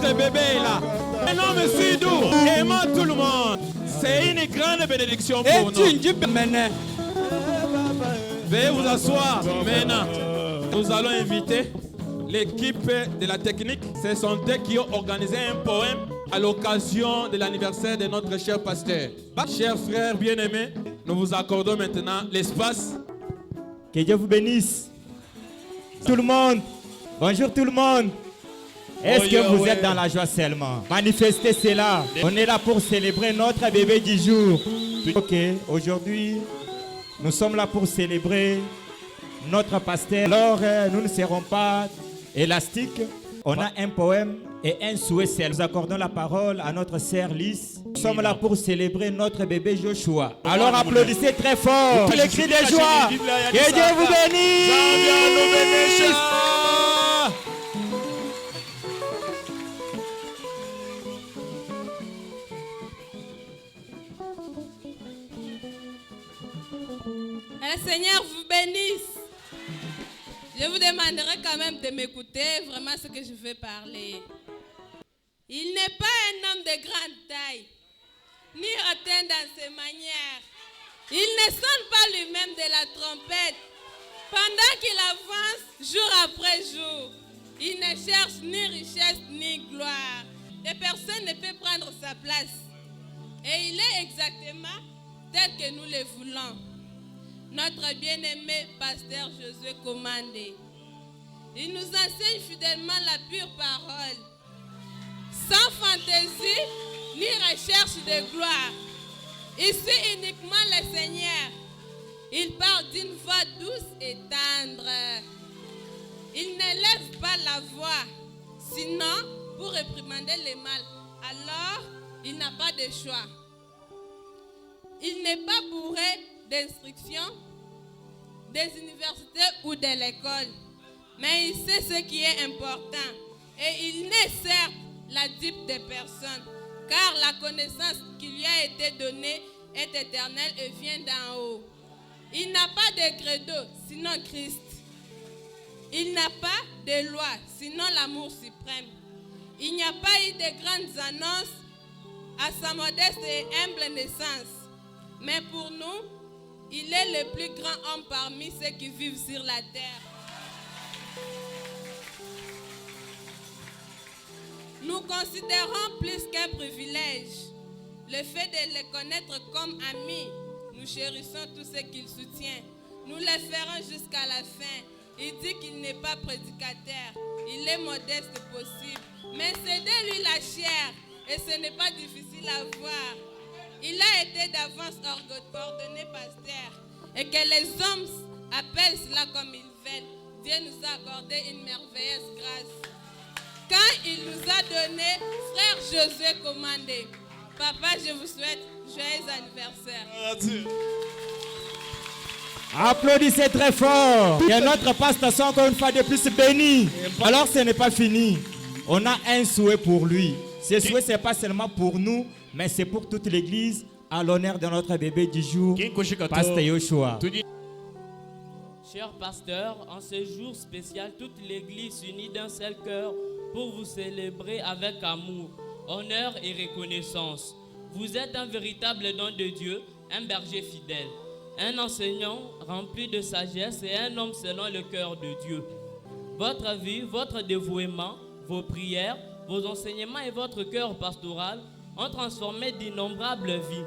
Notre bébé est là. Un homme Sudou aimant tout le monde. C'est une grande bénédiction pour nous. Veuillez vous asseoir maintenant. Nous allons inviter l'équipe de la technique. Ce sont eux qui ont organisé un poème à l'occasion de l'anniversaire de notre cher pasteur. Chers frères bien-aimés, nous vous accordons maintenant l'espace. Que Dieu vous bénisse. Tout le monde. Bonjour tout le monde. Est-ce que vous êtes dans la joie seulement? Manifestez cela. On est là pour célébrer notre bébé du jour. Ok, aujourd'hui, nous sommes là pour célébrer notre pasteur. Alors, nous ne serons pas élastiques. On a un poème et un souhait seul. Nous accordons la parole à notre sœur Lys. Nous sommes là pour célébrer notre bébé Joshua. Alors applaudissez très fort. Tous les cris de joie. Que Dieu vous bénisse. Le Seigneur vous bénisse. Je vous demanderai quand même de m'écouter vraiment ce que je vais parler. Il n'est pas un homme de grande taille, ni hautain dans ses manières. Il ne sonne pas lui-même de la trompette. Pendant qu'il avance jour après jour, il ne cherche ni richesse ni gloire. Et personne ne peut prendre sa place. Et il est exactement tel que nous le voulons. Notre bien-aimé pasteur Josué Komandé. Il nous enseigne fidèlement la pure parole, sans fantaisie ni recherche de gloire. Ici uniquement le Seigneur. Il parle d'une voix douce et tendre. Il ne lève pas la voix, sinon pour réprimander le mal. Alors, il n'a pas de choix. Il n'est pas bourré d'instruction des universités ou de l'école, mais il sait ce qui est important et il n'est certes la dupe des personnes, car la connaissance qui lui a été donnée est éternelle et vient d'en haut. Il n'a pas de credo, sinon Christ. Il n'a pas de loi, sinon l'amour suprême. Il n'y a pas eu de grandes annonces à sa modeste et humble naissance, mais pour nous, il est le plus grand homme parmi ceux qui vivent sur la terre. Nous considérons plus qu'un privilège le fait de le connaître comme ami. Nous chérissons tout ce qu'il soutient. Nous le ferons jusqu'à la fin. Il dit qu'il n'est pas prédicateur. Il est modeste possible. Mais c'est de lui la chair. Et ce n'est pas difficile à voir. Il a été d'avance ordonné pasteur. Et que les hommes appellent cela comme ils veulent. Dieu nous a accordé une merveilleuse grâce. Quand il nous a donné frère Josué Komandé. Papa, je vous souhaite joyeux anniversaire. Applaudissez très fort. Que notre pasteur soit encore une fois de plus béni. Alors ce n'est pas fini. On a un souhait pour lui. Ce souhait, ce n'est pas seulement pour nous, mais c'est pour toute l'église à l'honneur de notre bébé du jour, pasteur Joshua. Cher pasteur, en ce jour spécial, toute l'église s'unit d'un seul cœur pour vous célébrer avec amour, honneur et reconnaissance. Vous êtes un véritable don de Dieu, un berger fidèle, un enseignant rempli de sagesse et un homme selon le cœur de Dieu. Votre vie, votre dévouement, vos prières, vos enseignements et votre cœur pastoral ont transformé d'innombrables vies.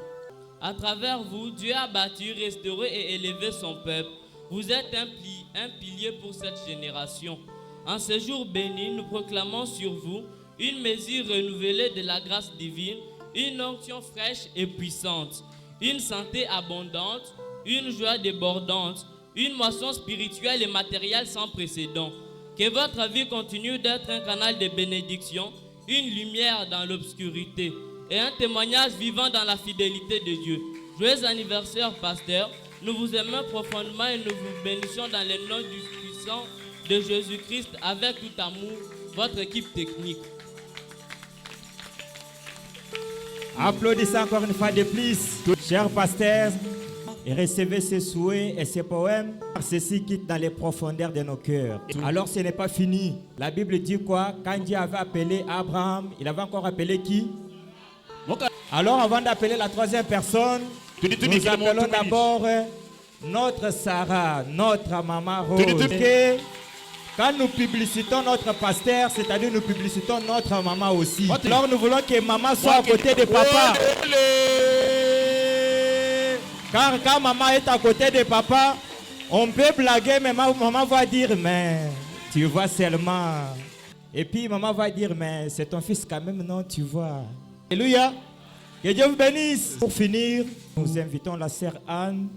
À travers vous, Dieu a bâti, restauré et élevé son peuple. Vous êtes un pilier pour cette génération. En ce jour béni, nous proclamons sur vous une mesure renouvelée de la grâce divine, une onction fraîche et puissante, une santé abondante, une joie débordante, une moisson spirituelle et matérielle sans précédent. Que votre vie continue d'être un canal de bénédiction, une lumière dans l'obscurité et un témoignage vivant dans la fidélité de Dieu. Joyeux anniversaire, pasteur. Nous vous aimons profondément et nous vous bénissons dans le nom du puissant de Jésus-Christ avec tout amour, votre équipe technique. Applaudissez encore une fois de plus, cher pasteur. et recevez ses souhaits et ses poèmes. Ceci quitte dans les profondeurs de nos cœurs. Alors ce n'est pas fini. La Bible dit quoi? Quand Dieu avait appelé Abraham, il avait encore appelé qui? Alors avant d'appeler la troisième personne, nous appelons d'abord notre Sarah, notre maman Rose. Quand nous publicitons notre pasteur, c'est-à-dire nous publicitons notre maman aussi. Alors nous voulons que maman soit à côté de papa. Car quand maman est à côté de papa, on peut blaguer, mais maman va dire, mais tu vois seulement. Et puis maman va dire, mais c'est ton fils quand même, non, tu vois. Alléluia. Que Dieu vous bénisse. Pour finir, nous invitons la sœur Anne